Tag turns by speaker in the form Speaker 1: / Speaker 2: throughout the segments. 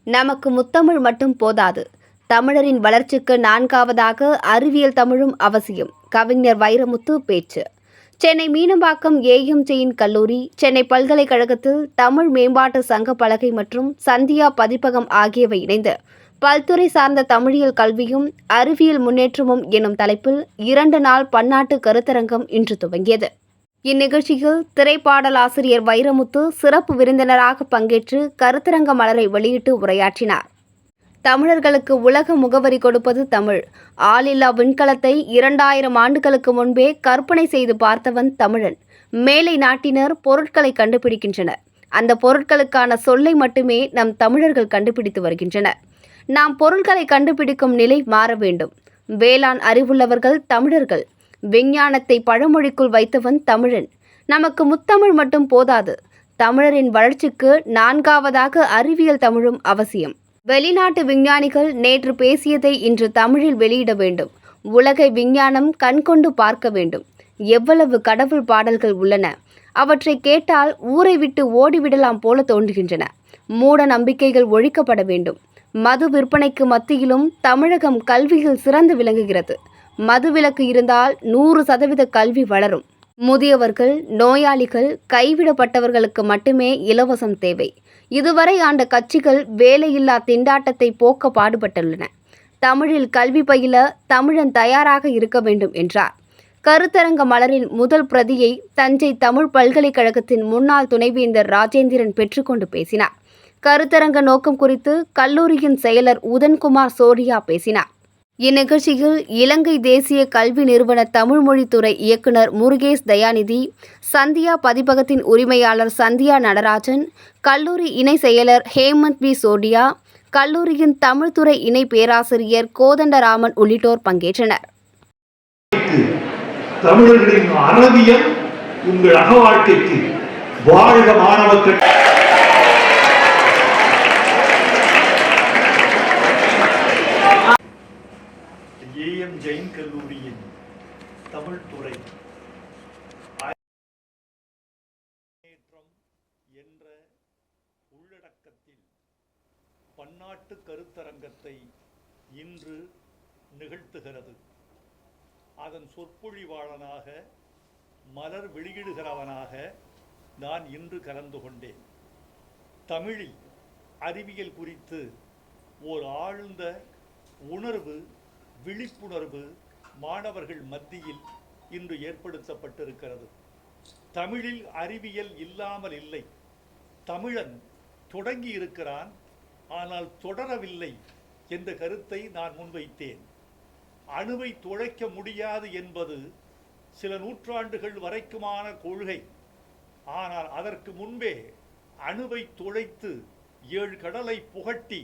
Speaker 1: நமக்கு முத்தமிழ் மட்டும் போதாது, தமிழரின் வளர்ச்சிக்கு நான்காவதாக அறிவியல் தமிழும் அவசியம். கவிஞர் வைரமுத்து பேச்சு. சென்னை மீனம்பாக்கம் ஏஎம்ஜெயின் கல்லூரி, சென்னை பல்கலைக்கழகத்தில் தமிழ் மேம்பாட்டு சங்க பலகை மற்றும் சந்தியா பதிப்பகம் ஆகியவை இணைந்து பல்துறை சார்ந்த தமிழியல் கல்வியும் அறிவியல் முன்னேற்றமும் எனும் தலைப்பில் 2 நாள் பன்னாட்டு கருத்தரங்கம் இன்று துவங்கியது. இந்நிகழ்ச்சியில் திரைப்பாடலாசிரியர் வைரமுத்து சிறப்பு விருந்தினராக பங்கேற்று கருத்தரங்க மலரை வெளியிட்டு உரையாற்றினார். தமிழர்களுக்கு உலக முகவரி கொடுப்பது தமிழ். ஆளில்லா விண்கலத்தை 2000 ஆண்டுகளுக்கு முன்பே கற்பனை செய்து பார்த்தவன் தமிழன். மேலை நாட்டினர் பொருட்களை கண்டுபிடிக்கின்றனர். அந்த பொருட்களுக்கான சொல்லை மட்டுமே நம் தமிழர்கள் கண்டுபிடித்து வருகின்றனர். நாம் பொருட்களை கண்டுபிடிக்கும் நிலை மாற வேண்டும். வேளாண் அறிவுள்ளவர்கள் தமிழர்கள். விஞ்ஞானத்தை பழமொழிக்குள் வைத்தவன் தமிழன். நமக்கு முத்தமிழ் மட்டும் போதாது, தமிழரின் வளர்ச்சிக்கு 4ஆவதாக அறிவியல் தமிழும் அவசியம். வெளிநாட்டு விஞ்ஞானிகள் நேற்று பேசியதை இன்று தமிழில் வெளியிட வேண்டும். உலகை விஞ்ஞானம் கண்கொண்டு பார்க்க வேண்டும். எவ்வளவு கடவுள் பாடல்கள் உள்ளன. அவற்றை கேட்டால் ஊரை விட்டு ஓடிவிடலாம் போல தோன்றுகின்றன. மூட நம்பிக்கைகள் ஒழிக்கப்பட வேண்டும். மது விற்பனைக்கு மத்தியிலும் தமிழகம் கல்வியில் சிறந்து விளங்குகிறது. மதுவிலக்கு இருந்தால் 100% கல்வி வளரும். முதியவர்கள், நோயாளிகள், கைவிடப்பட்டவர்களுக்கு மட்டுமே இலவசம் தேவை. இதுவரை ஆண்ட கட்சிகள் வேலையில்லா திண்டாட்டத்தை போக்க பாடுபட்டுள்ளன. தமிழில் கல்வி பயில தமிழன் தயாராக இருக்க வேண்டும் என்றார். கருத்தரங்க மலரின் முதல் பிரதியை தஞ்சை தமிழ் பல்கலைக்கழகத்தின் முன்னாள் துணைவேந்தர் ராஜேந்திரன் பெற்றுக்கொண்டு பேசினார். கருத்தரங்க நோக்கம் குறித்து கல்லூரியின் செயலர் உதன்குமார் சோரியா பேசினார். இந்நிகழ்ச்சியில் இலங்கை தேசிய கல்வி நிறுவன தமிழ் மொழித்துறை இயக்குனர் முருகேஷ் தயாநிதி, சந்தியா பதிப்பகத்தின் உரிமையாளர் சந்தியா நடராஜன், கல்லூரி இணை செயலர் ஹேமந்த் வி சோடியா, கல்லூரியின் தமிழ்துறை இணை பேராசிரியர் கோதண்டராமன் உள்ளிட்டோர் பங்கேற்றனர்.
Speaker 2: தமிழர்களின் அறிவியல் உங்கள் அக வாழ்க்கைக்கு வாழ்க மாணவர்கள். ஏஎம்ஜெயின் கல்லூரியின் தமிழ் துறை என்ற உள்ளடக்கத்தில் பன்னாட்டு கருத்தரங்கத்தை இன்று நிகழ்த்துகிறது. அதன் சொற்பொழிவாளனாக, மலர் வெளியிடுகிறவனாக நான் இன்று கலந்து கொண்டேன். தமிழில் அறிவியல் குறித்து ஓர் ஆழ்ந்த உணர்வு, விழிப்புணர்வு மாணவர்கள் மத்தியில் இன்று ஏற்படுத்தப்பட்டிருக்கிறது. தமிழில் அறிவியல் இல்லாமல் இல்லை. தமிழன் தொடங்கி இருக்கிறான், ஆனால் தொடரவில்லை என்ற கருத்தை நான் முன்வைத்தேன். அணுவை துளைக்க முடியாது என்பது சில நூற்றாண்டுகள் வரைக்குமான கொள்கை. ஆனால் அதற்கு முன்பே அணுவை துளைத்து 7 கடலை புகட்டி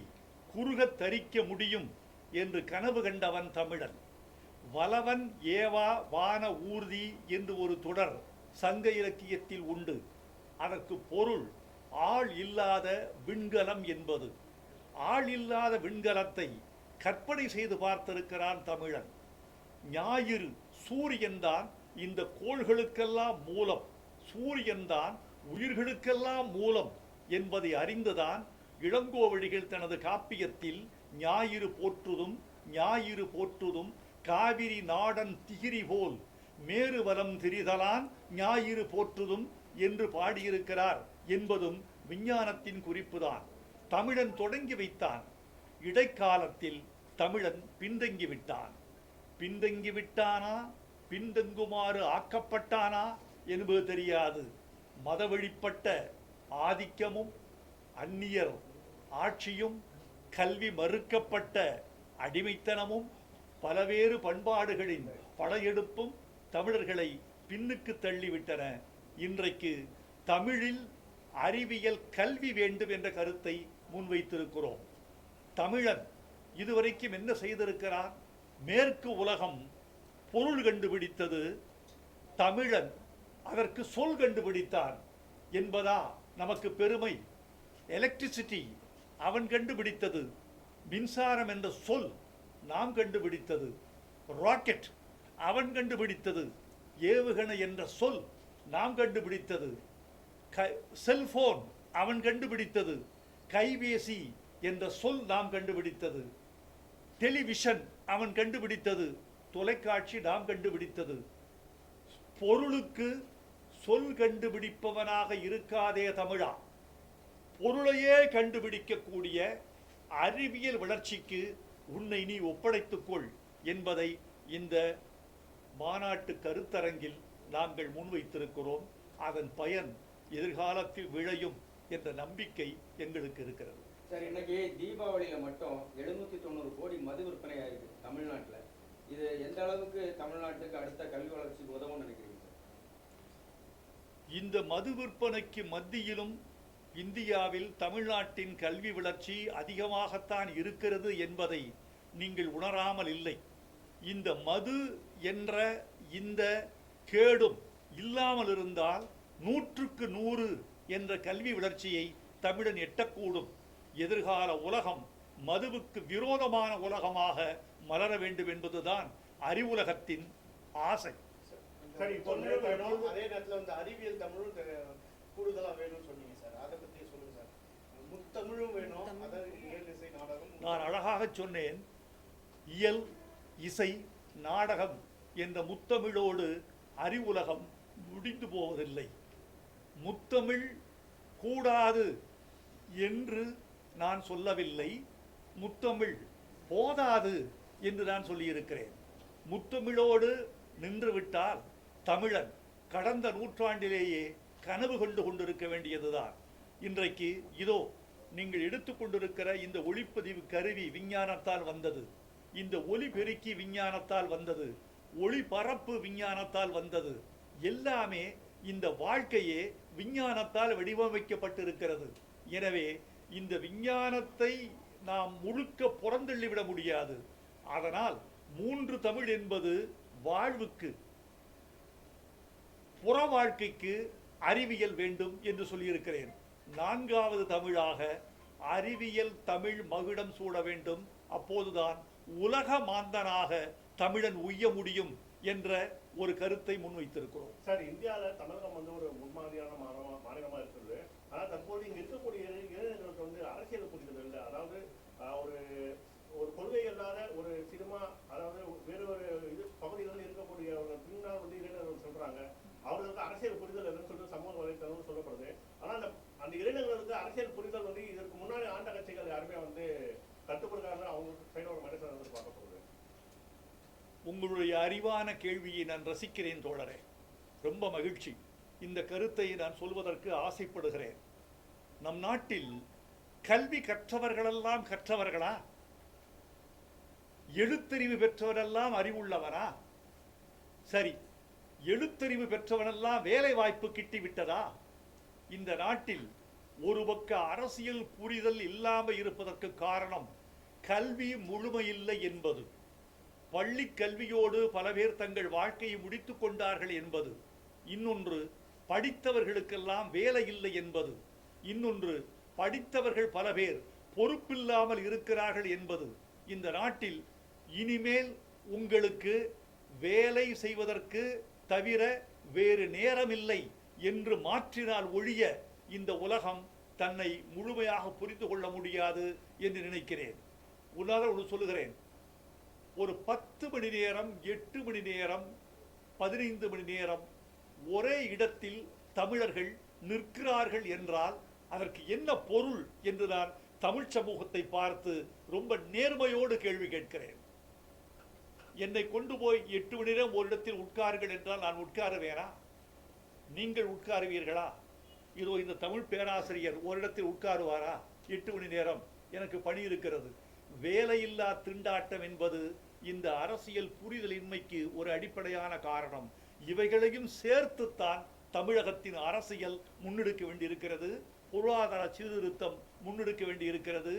Speaker 2: குறுகத் தரிக்க முடியும் என்று கனவு கண்டவன் தமிழன். வலவன் ஏவா வான ஊர்தி என்று ஒரு தொடர் சங்க இலக்கியத்தில் உண்டு. அதற்கு பொருள் ஆள் இல்லாத விண்கலம் என்பது. ஆள் இல்லாத விண்கலத்தை கற்பனை செய்து பார்த்திருக்கிறான் தமிழன். ஞாயிறு சூரியன்தான் இந்த கோள்களுக்கெல்லாம் மூலம், சூரியன்தான் உயிர்களுக்கெல்லாம் மூலம் என்பதை அறிந்துதான் இளங்கோவடிகள் தனது காப்பியத்தில் ஞாயிறு போற்றுதும் ஞாயிறு போற்றுதும் காவிரி நாடன் திகிரி போல் மேருவலம் திரிதலான் ஞாயிறு போற்றுதும் என்று பாடியிருக்கிறார் என்பதும் விஞ்ஞானத்தின் குறிப்புதான். தமிழன் தொடங்கி வைத்தான். இடைக்காலத்தில் தமிழன் பின்தங்கிவிட்டான். பின்தங்கிவிட்டானா, பின்தங்குமாறு ஆக்கப்பட்டானா என்பது தெரியாது. மதவழிப்பட்ட ஆதிக்கமும் அந்நியர் ஆட்சியும் கல்வி மறுக்கப்பட்ட அடிமைத்தனமும் பலவேறு பண்பாடுகளின் படையெடுப்பும் தமிழர்களை பின்னுக்கு தள்ளிவிட்டன. இன்றைக்கு தமிழில் அறிவியல் கல்வி வேண்டும் என்ற கருத்தை முன்வைத்திருக்கிறோம். தமிழன் இதுவரைக்கும் என்ன செய்திருக்கிறார்? மேற்கு உலகம் பொருள் கண்டுபிடித்தது, தமிழன் அதற்கு சொல் கண்டுபிடித்தான் என்பதா நமக்கு பெருமை? எலக்ட்ரிசிட்டி அவன் கண்டுபிடித்தது, மின்சாரம் என்ற சொல் நாம் கண்டுபிடித்தது. ராக்கெட் அவன் கண்டுபிடித்தது, ஏவுகணை என்ற சொல் நாம் கண்டுபிடித்தது. செல்போன் அவன் கண்டுபிடித்தது, கைபேசி என்ற சொல் நாம் கண்டுபிடித்தது. டெலிவிஷன் அவன் கண்டுபிடித்தது. தொலைக்காட்சி நாம் கண்டுபிடித்தது. பொருளுக்கு சொல் கண்டுபிடிப்பவனாக இருக்காதே தமிழா, பொருளையே கண்டுபிடிக்கக்கூடிய அறிவியல் வளர்ச்சிக்கு உன்னை நீ ஒப்படைத்துக்கொள் என்பதை இந்த மாநாட்டு கருத்தரங்கில் நாங்கள் முன்வைத்திருக்கிறோம். அதன் பயன் எதிர்காலத்தில் விளையும் என்ற நம்பிக்கை எங்களுக்கு இருக்கிறது.
Speaker 3: சார், இன்னைக்கு தீபாவளியில மட்டும் 790 கோடி மது விற்பனை ஆயிருக்கு தமிழ்நாட்டில். இது எந்த அளவுக்கு தமிழ்நாட்டுக்கு அடுத்த கல்வி வளர்ச்சிக்கு உதவும் நினைக்கிறீங்க சார்?
Speaker 2: இந்த மது விற்பனைக்கு மத்தியிலும் இந்தியாவில் தமிழ்நாட்டின் கல்வி வளர்ச்சி அதிகமாகத்தான் இருக்கிறது என்பதை நீங்கள் உணராமல் இல்லை. இந்த மது என்ற இந்த கேடும் இல்லாமல் இருந்தால் 100க்கு 100 என்ற கல்வி வளர்ச்சியை தமிழன் எட்டக்கூடும். எதிர்கால உலகம் மதுவுக்கு விரோதமான உலகமாக மலர வேண்டும் என்பதுதான் அறிவுலகத்தின் ஆசை.
Speaker 4: சரி, இப்போ அதே நேரத்தில் வந்து அறிவியல் தமிழும் கூடுதலா வேணும்னு சொன்னீங்க சார், அதை பத்தி சொல்லுங்க சார். முத்தமிழும் வேணும், அதாவது இயல் இசை நாடகம்.
Speaker 2: நான் அழகாக சொன்னேன், இயல் இசை நாடகம் என்ற முத்தமிழோடு அறிவுலகம் முடிந்து போவதில்லை. முத்தமிழ் கூடாது என்று நான் சொல்லவில்லை, முத்தமிழ் போதாது என்று நான் சொல்லியிருக்கிறேன். முத்தமிழோடு நின்றுவிட்டால் தமிழன் கடந்த நூற்றாண்டிலேயே கனவு கொண்டு கொண்டிருக்க வேண்டியதுதான். இன்றைக்கு இதோ நீங்கள் எடுத்துக்கொண்டிருக்கிற இந்த ஒளிப்பதிவு கருவி விஞ்ஞானத்தால் வந்தது, இந்த ஒலிபெருக்கி விஞ்ஞானத்தால் வந்தது, ஒளிபரப்பு விஞ்ஞானத்தால் வந்தது. எல்லாமே இந்த வாழ்க்கையே விஞ்ஞானத்தால் வடிவமைக்கப்பட்டிருக்கிறது. எனவே இந்த விஞ்ஞானத்தை நாம் முழுக்க புறந்தள்ளிவிட முடியாது. அதனால் 3 தமிழ் என்பது வாழ்வுக்கு, புற வாழ்க்கைக்கு அறிவியல் வேண்டும் என்று சொல்லியிருக்கிறேன். 4வது தமிழாக அறிவியல் தமிழ் மகுடம் சூட வேண்டும். அப்போதுதான் உலக மாந்தனாக தமிழன் உய்ய முடியும் என்ற ஒரு கருத்தை முன்வைத்திருக்கிறோம்.
Speaker 4: சார், இந்தியாவில் தமிழகம் வந்து ஒரு முன்மாதிரியான மாநிலமா இருக்கிறது. ஆனால் தற்போது இங்க இருக்கக்கூடிய இளைஞர்களுக்கு வந்து அரசியல் புரிதல் இல்லை. அதாவது ஒரு ஒரு கொள்கை இல்லாத ஒரு சினிமா, அதாவது வேறு ஒரு பகுதிகளில் இருக்கக்கூடியவர்கள் பின்னால் வந்து இளைஞர்கள் சொல்றாங்க, அவர்களுக்கு அரசியல் புரிதல் இல்லைன்னு சொல்லிட்டு சமூக வலைத்தளம் சொல்லப்படுது. ஆனால் அந்த இளைஞர்களுக்கு அரசியல் புரிதல் வந்து இதற்கு முன்னாடி ஆண்ட கட்சிகள் யாருமே வந்து கட்டுப்படுத்தாங்க. அவங்க சைடு ஒரு மனுஷன் வந்து பார்க்க போகுது.
Speaker 2: உங்களுடைய அறிவான கேள்வியை நான் ரசிக்கிறேன் தோழரே, ரொம்ப மகிழ்ச்சி. இந்த கருத்தை நான் சொல்வதற்கு ஆசைப்படுகிறேன். நம் நாட்டில் கல்வி கற்றவர்களெல்லாம் கற்றவர்களா? எழுத்தறிவு பெற்றவரெல்லாம் அறிவுள்ளவரா? சரி, எழுத்தறிவு பெற்றவனெல்லாம் வேலை வாய்ப்பு கிட்டிவிட்டதா? இந்த நாட்டில் ஒரு பக்க அரசியல் புரிதல் இல்லாமல் இருப்பதற்கு காரணம் கல்வி முழுமையில்லை என்பது, பள்ளி கல்வியோடு பல பேர் தங்கள் வாழ்க்கையை முடித்துக் கொண்டார்கள் என்பது, இன்னொன்று படித்தவர்களுக்கெல்லாம் வேலை இல்லை என்பது, இன்னொன்று படித்தவர்கள் பல பேர் பொறுப்பில்லாமல் இருக்கிறார்கள் என்பது. இந்த நாட்டில் இனிமேல் உங்களுக்கு வேலை செய்வதற்கு தவிர வேறு நேரமில்லை என்று மாற்றினால் ஒழிய இந்த உலகம் தன்னை முழுமையாக புரிந்து கொள்ள முடியாது என்று நினைக்கிறேன். உதாரணம் சொல்லுகிறேன், ஒரு 10 மணி நேரம், 8 மணி நேரம், 15 மணி நேரம் ஒரே இடத்தில் தமிழர்கள் நிற்கிறார்கள் என்றால் அதற்கு என்ன பொருள் என்று நான் தமிழ் சமூகத்தை பார்த்து ரொம்ப நேர்மையோடு கேள்வி கேட்கிறேன். என்னை கொண்டு போய் 8 மணி நேரம் ஒரு இடத்தில் உட்காருங்கள் என்றால் நான் உட்காருவேனா? நீங்கள் உட்காருவீர்களா? இதோ இந்த தமிழ் பேராசிரியர் ஒரு இடத்தில் உட்காருவாரா? 8 மணி நேரம் எனக்கு பணி இருக்கிறது. வேலையில்லா திண்டாட்டம் என்பது இந்த அரசியல் புரிதலின்மைக்கு ஒரு அடிப்படையான காரணம். இவைகளையும் சேர்த்துத்தான் தமிழகத்தின் அரசியல் முன்னெடுக்க வேண்டியிருக்கிறது, பொருளாதார சீர்திருத்தம் முன்னெடுக்க வேண்டியிருக்கிறது.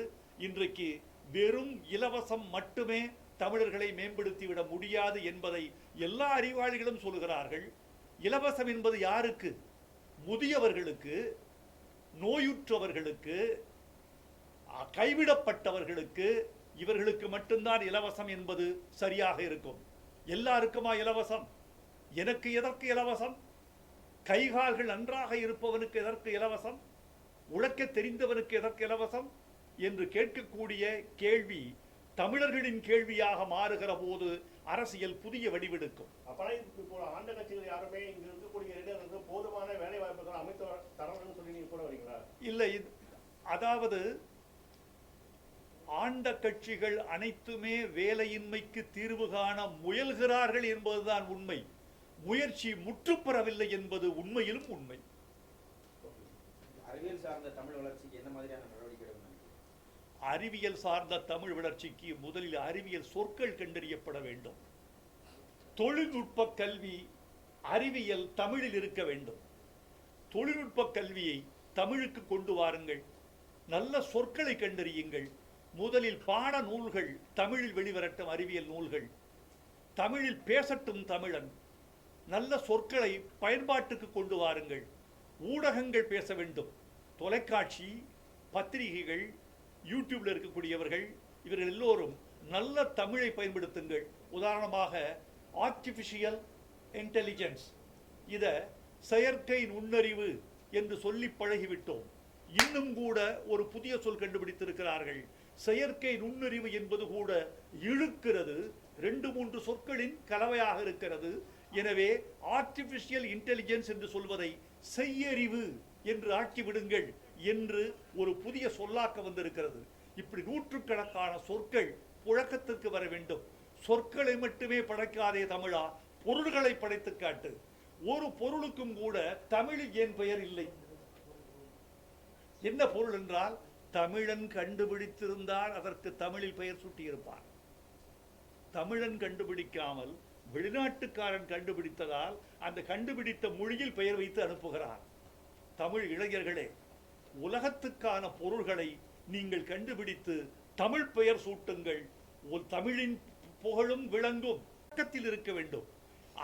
Speaker 2: இன்றைக்கு வெறும் இலவசம் மட்டுமே தமிழர்களை மேம்படுத்திவிட முடியாது என்பதை எல்லா அறிவாளிகளும் சொல்கிறார்கள். இலவசம் என்பது யாருக்கு? முதியவர்களுக்கு, நோயுற்றவர்களுக்கு, கைவிடப்பட்டவர்களுக்கு, இவர்களுக்கு மட்டும்தான் இலவசம் என்பது சரியாக இருக்கும். எல்லாருக்குமா இலவசம்? எனக்கு எதற்கு இலவசம்? கைகால்கள் நன்றாக இருப்பவனுக்கு எதற்கு இலவசம்? உழைக்க தெரிந்தவனுக்கு எதற்கு இலவசம்? என்று கேட்கக்கூடிய கேள்வி தமிழர்களின் கேள்வியாக மாறுகிற போது அரசியல் புதிய வடிவெடுக்கும்.
Speaker 4: அப்பனா இப்போ ஆண்ட கட்சிகள் யாருமே இங்க இருக்கக்கூடிய இளைஞர்களுக்கு போதுமான வேலை வாய்ப்புகள் அமைத்து தரணும்னு சொல்லி நீங்க கூட வரீங்களா?
Speaker 2: இல்லை, அதாவது ஆண்ட கட்சிகள் அனைத்துமே வேலையின்மைக்கு தீர்வு காண முயல்கிறார்கள் என்பதுதான் உண்மை. முயற்சி முற்றுப்பெறவில்லை என்பது உண்மையிலும் உண்மை.
Speaker 3: அறிவியல் சார்ந்த தமிழ் வளர்ச்சிக்கு என்ன மாதிரியான நடவடிக்கை எடுக்கணும்?
Speaker 2: அறிவியல் சார்ந்த தமிழ் வளர்ச்சிக்கு முதலில் அறிவியல் சொற்கள் கண்டறியப்பட வேண்டும். தொழில்நுட்ப கல்வி அறிவியல் தமிழில் இருக்க வேண்டும். தொழில்நுட்ப கல்வியை தமிழுக்கு கொண்டு வாருங்கள். நல்ல சொற்களை கண்டறியுங்கள். முதலில் பாட நூல்கள் தமிழில் வெளிவரட்டும். அறிவியல் நூல்கள் தமிழில் பேசட்டும். தமிழன் நல்ல சொற்களை பயன்பாட்டுக்கு கொண்டு வாருங்கள். ஊடகங்கள் பேச வேண்டும். தொலைக்காட்சி, பத்திரிகைகள், யூடியூப்ல இருக்கக்கூடியவர்கள் இவர்கள் எல்லோரும் நல்ல தமிழை பயன்படுத்துங்கள். உதாரணமாக ஆர்டிஃபிஷியல் இன்டெலிஜென்ஸ், இத செயற்கை நுண்ணறிவு என்று சொல்லி பழகிவிட்டோம். இன்னும் கூட ஒரு புதிய சொல் கண்டுபிடித்திருக்கிறார்கள். செயற்கை நுண்ணறிவு என்பது கூட இழுக்கிறது. 2-3 சொற்களின் கலவையாக இருக்கிறது. எனவே ஆர்டிஃபிஷியல் இன்டெலிஜென்ஸ் என்று சொல்வதை செய்யறிவு என்று ஆக்கிவிடுங்கள் என்று ஒரு புதிய சொல்லாக்க வந்திருக்கிறது. இப்படி நூற்றுக்கணக்கான சொற்கள் புழக்கத்திற்கு வர வேண்டும். சொற்களை மட்டுமே படைக்காதே தமிழா, பொருள்களை படைத்து காட்டு. ஒரு பொருளுக்கும் கூட தமிழில் ஏன் பெயர் இல்லை? என்ன பொருள் என்றால், தமிழன் கண்டுபிடித்திருந்தால் அதற்கு தமிழில் பெயர் சூட்டியிருப்பார். தமிழன் கண்டுபிடிக்காமல் வெளிநாட்டுக்காரன் கண்டுபிடித்ததால் அந்த கண்டுபிடித்த மொழியில் பெயர் வைத்து அனுப்புகிறார். தமிழ் இளைஞர்களே, உலகத்துக்கான பொருள்களை நீங்கள் கண்டுபிடித்து தமிழ் பெயர் சூட்டுங்கள். தமிழின் புகழும் விளங்கும் புழக்கத்தில் இருக்க வேண்டும்.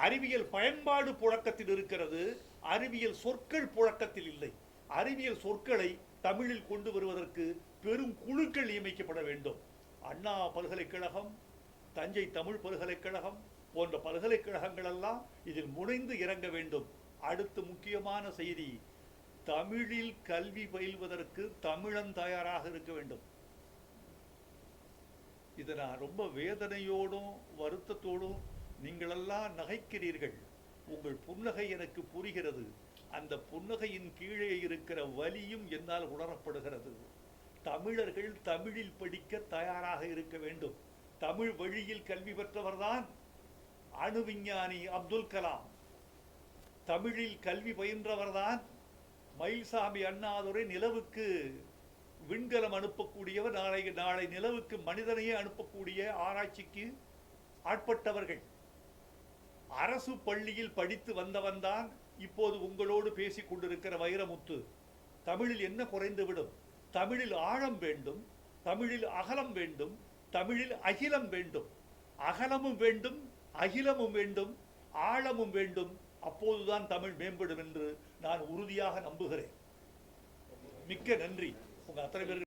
Speaker 2: அறிவியல் பயன்பாடு புழக்கத்தில் இருக்கிறது. அறிவியல் சொற்கள் புழக்கத்தில் இல்லை. அறிவியல் சொற்களை தமிழில் கொண்டு வருவதற்கு பெரும் குழுக்கள் நியமிக்கப்பட வேண்டும். அண்ணா பல்கலைக்கழகம், தஞ்சை தமிழ் பல்கலைக்கழகம் போன்ற பல்கலைக்கழகங்கள் எல்லாம் இதில் முனைந்து இறங்க வேண்டும். அடுத்து முக்கியமான செய்தி, தமிழில் கல்வி பயில்வதற்கு தமிழன் தயாராக இருக்க வேண்டும். இதை நான் ரொம்ப வேதனையோடும் வருத்தத்தோடும் நீங்களெல்லாம் நகைக்கிறீர்கள். உங்கள் புன்னகை எனக்கு புரிகிறது. அந்த புன்னகையின் கீழே இருக்கிற வலியும் என்னால் உணரப்படுகிறது. தமிழர்கள் தமிழில் படிக்க தயாராக இருக்க வேண்டும். தமிழ் வழியில் கல்வி பெற்றவர்தான் அணு விஞ்ஞானி அப்துல் கலாம். தமிழில் கல்வி பயின்றவர்தான் மயில்சாமி அண்ணாதுரை. நிலவுக்கு விண்கலம் அனுப்பக்கூடியவர். நாளை நிலவுக்கு மனிதனையே அனுப்பக்கூடிய ஆராய்ச்சிக்கு ஆட்பட்டவர்கள். அரசு பள்ளியில் படித்து வந்தவன்தான் இப்போது உங்களோடு பேசிக் கொண்டிருக்கிற வைரமுத்து. தமிழில் என்ன குறைந்துவிடும்? தமிழில் ஆழம் வேண்டும், தமிழில் அகலம் வேண்டும், தமிழில் அகிலம் வேண்டும். அகலமும் வேண்டும், அகிலமும் வேண்டும், ஆழமும் வேண்டும். அப்போதுதான் தமிழ் மேம்படும் என்று நான் உறுதியாக நம்புகிறேன். மிக்க நன்றி உங்க அத்தனை பேருக்கு.